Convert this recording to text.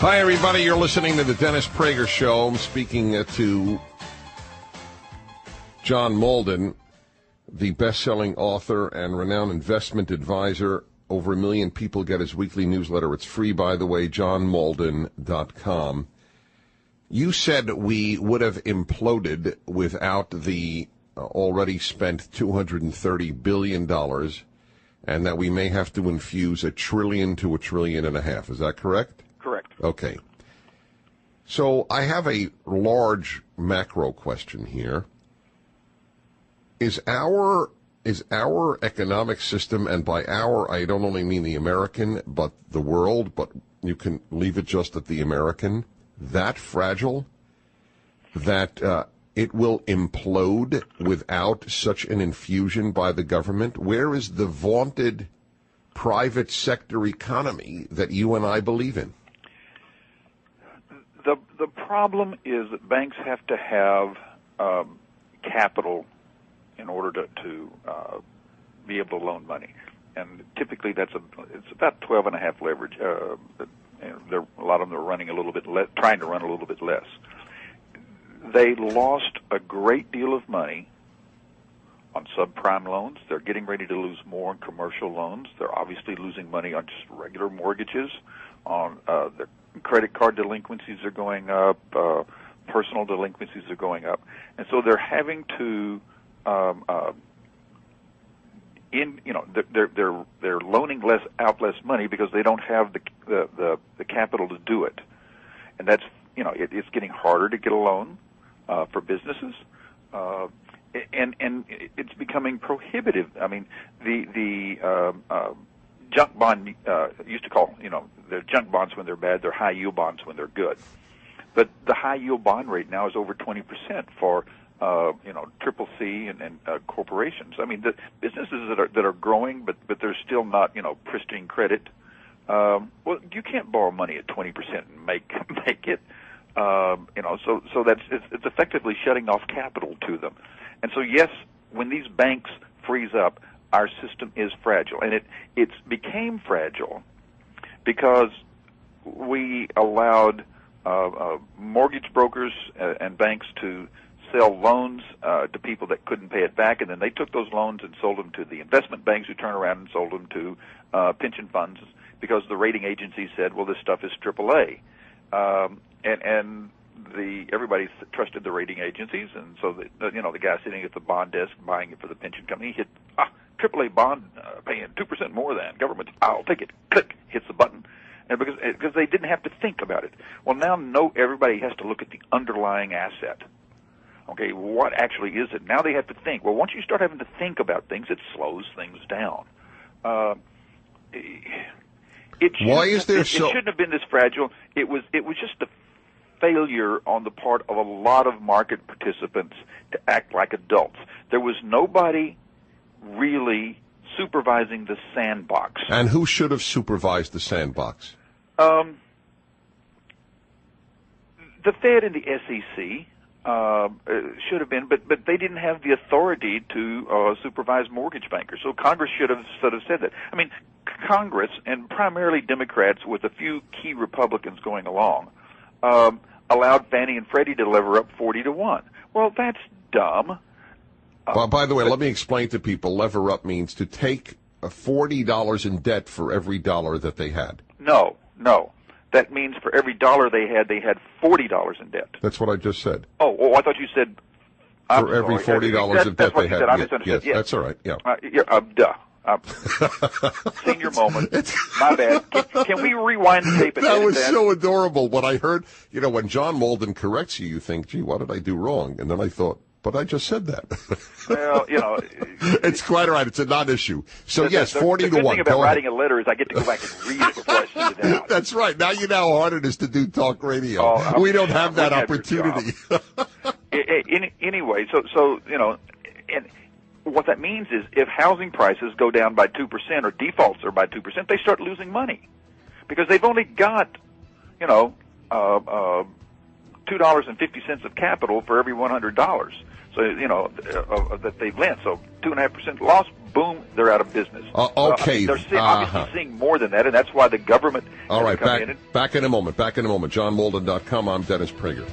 Hi, everybody. You're listening to the Dennis Prager Show. I'm speaking to John Mauldin, the best-selling author and renowned investment advisor. Over 1 million people get his weekly newsletter. It's free, by the way, johnmauldin.com. You said we would have imploded without the already spent $230 billion, and that we may have to infuse $1 trillion to $1.5 trillion. Is that correct? Correct. Okay. So I have a large macro question here. Is our economic system, and by our, I don't only mean the American, but the world, but you can leave it just at the American, that fragile that it will implode without such an infusion by the government? Where is the vaunted private sector economy that you and I believe in? The problem is that banks have to have capital in order to be able to loan money, and typically it's about 12.5 leverage. A lot of them are running a little bit trying to run a little bit less. They lost a great deal of money on subprime loans. They're getting ready to lose more on commercial loans. They're obviously losing money on just regular mortgages. On the credit card delinquencies are going up. Personal delinquencies are going up, and so they're having to. They're loaning less money because they don't have the capital to do it, and that's it's getting harder to get a loan for businesses, and it's becoming prohibitive. I mean, the junk bond used to call they're junk bonds when they're bad, they're high yield bonds when they're good, but the high yield bond rate now is over 20% for triple C and corporations. I mean, the businesses that are growing, but they're still not, pristine credit. Well, you can't borrow money at 20% and make it. So it's effectively shutting off capital to them. And so yes, when these banks freeze up, our system is fragile, and it became fragile because we allowed mortgage brokers and banks to sell loans to people that couldn't pay it back, and then they took those loans and sold them to the investment banks, who turned around and sold them to pension funds, because the rating agencies said, well, this stuff is AAA. And everybody trusted the rating agencies, and so the guy sitting at the bond desk buying it for the pension company hit AAA bond paying 2% more than government. I'll take it. Click, hits the button, and because they didn't have to think about it. Well, now everybody has to look at the underlying asset. Okay, what actually is it? Now they have to think. Well, once you start having to think about things, it slows things down. It shouldn't have been this fragile. It was just a failure on the part of a lot of market participants to act like adults. There was nobody really supervising the sandbox. And who should have supervised the sandbox? The Fed and the SEC should have been, but they didn't have the authority to supervise mortgage bankers. So Congress should have sort of said that. I mean, Congress, and primarily Democrats with a few key Republicans going along, allowed Fannie and Freddie to lever up 40-1. Well, that's dumb. Well, by the way, let me explain to people, lever up means to take $40 in debt for every dollar that they had. No. That means for every dollar they had $40 in debt. That's what I just said. Oh, I thought you said... For every $40 of debt they had. I misunderstood. Yes, that's all right, yeah. Duh. Senior moment. My bad. Can we rewind the tape? That was so adorable. When I heard, when John Mauldin corrects you, you think, gee, what did I do wrong? And then I thought, but I just said that. Well, it's quite all right. It's a non-issue. So, yes, 40-1. The good thing about writing a letter is I get to go back and read it before I send it out. That's right. Now you know how hard it is to do talk radio. We don't have that opportunity. Anyway, so and what that means is if housing prices go down by 2% or defaults are by 2%, they start losing money because they've only got, $2.50 of capital for every $100. So, that they've lent. So 2.5% loss, boom, they're out of business. Okay. They're obviously seeing more than that, and that's why the government. All right, come in back in a moment. Back in a moment. JohnMauldin.com. I'm Dennis Prager.